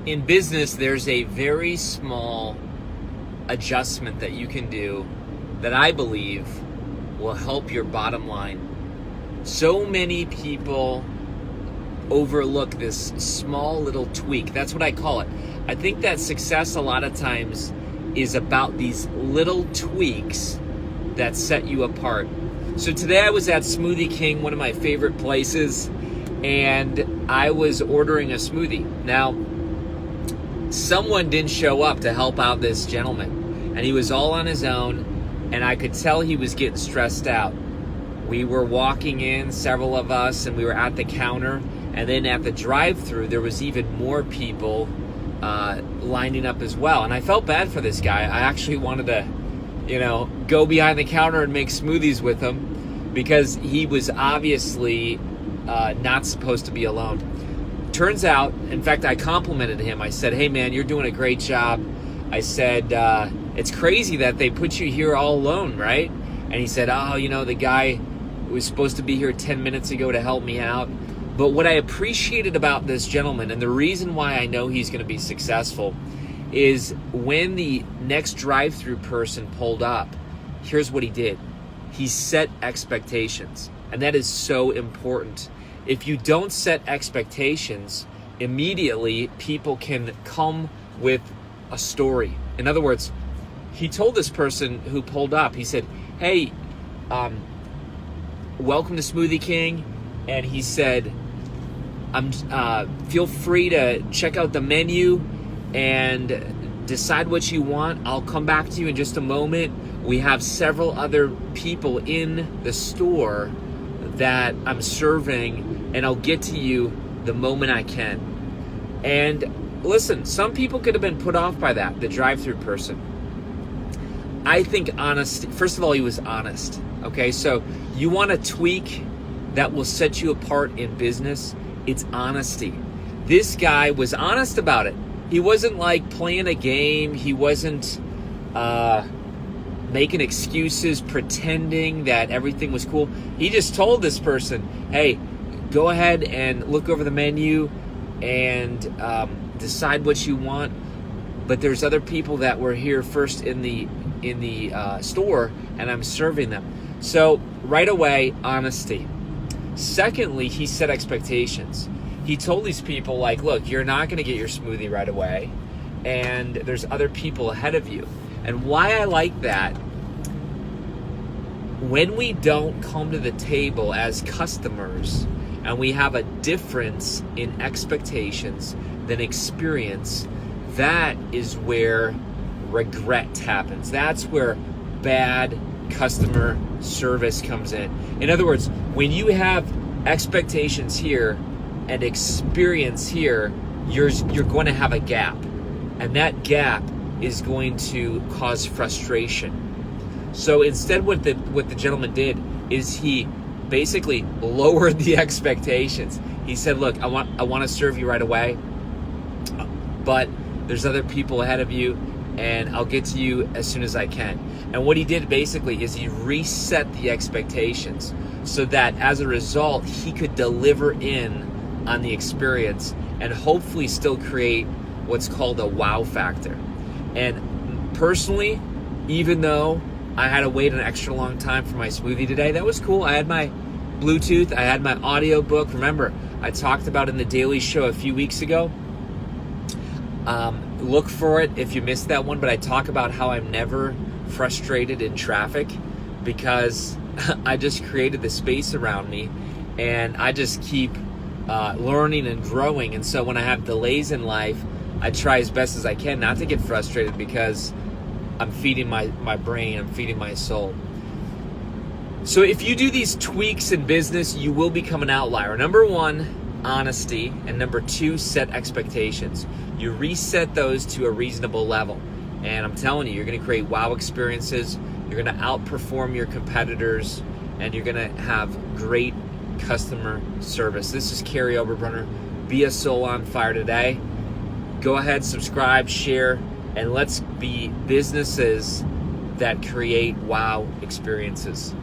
in business, there's a very small adjustment that you can do that I believe will help your bottom line. So many people overlook this small little tweak. That's what I call it. I think that success a lot of times is about these little tweaks that set you apart. So today I was at Smoothie King, one of my favorite places, and I was ordering a smoothie. Now, someone didn't show up to help out this gentleman, and he was all on his own, and I could tell he was getting stressed out. We were walking in, several of us, and we were at the counter, and then at the drive-thru, there was even more people lining up as well. And I felt bad for this guy. I actually wanted to, go behind the counter and make smoothies with him because he was obviously not supposed to be alone. Turns out, in fact, I complimented him. I said, "Hey, man, you're doing a great job." I said, "It's crazy that they put you here all alone, right?" And he said, "Oh, the guy was supposed to be here 10 minutes ago to help me out." But what I appreciated about this gentleman, and the reason why I know he's going to be successful, is when the next drive-through person pulled up, here's what he did. He set expectations, and that is so important. If you don't set expectations, immediately people can come with a story. In other words, he told this person who pulled up, he said, "Hey, welcome to Smoothie King," and he said, feel free to check out the menu and decide what you want. I'll come back to you in just a moment. We have several other people in the store that I'm serving, and I'll get to you the moment I can." And listen, some people could have been put off by that, the drive-through person. I think honesty, first of all, he was honest. Okay, so you want a tweak that will set you apart in business? It's honesty. This guy was honest about it. He wasn't like playing a game. He wasn't making excuses, pretending that everything was cool. He just told this person, "Hey, go ahead and look over the menu and decide what you want. But there's other people that were here first in the store, and I'm serving them." So right away, honesty. Secondly, he set expectations. He told these people, like, "Look, you're not going to get your smoothie right away, and there's other people ahead of you." And why I like that, when we don't come to the table as customers and we have a difference in expectations than experience, that is where regret happens. That's where bad customer service comes in. In other words, when you have expectations here and experience here, you're going to have a gap, and that gap is going to cause frustration. So instead, what the gentleman did is he basically lowered the expectations. He said, "Look, I want to serve you right away, but there's other people ahead of you, and I'll get to you as soon as I can." And what he did basically is he reset the expectations so that as a result, he could deliver in on the experience and hopefully still create what's called a wow factor. And personally, even though I had to wait an extra long time for my smoothie today, that was cool. I had my Bluetooth, I had my audio book. Remember, I talked about in the Daily Show a few weeks ago. Look for it if you missed that one, but I talk about how I'm never frustrated in traffic because I just created the space around me, and I just keep learning and growing. And so when I have delays in life, I try as best as I can not to get frustrated because I'm feeding my brain, I'm feeding my soul. So if you do these tweaks in business, you will become an outlier. Number one, honesty, and number two, set expectations. You reset those to a reasonable level, and I'm telling you, you're going to create wow experiences, you're going to outperform your competitors, and you're going to have great customer service. This is Kary Oberbrunner. Be a soul on fire today. Go ahead, subscribe, share, and let's be businesses that create wow experiences.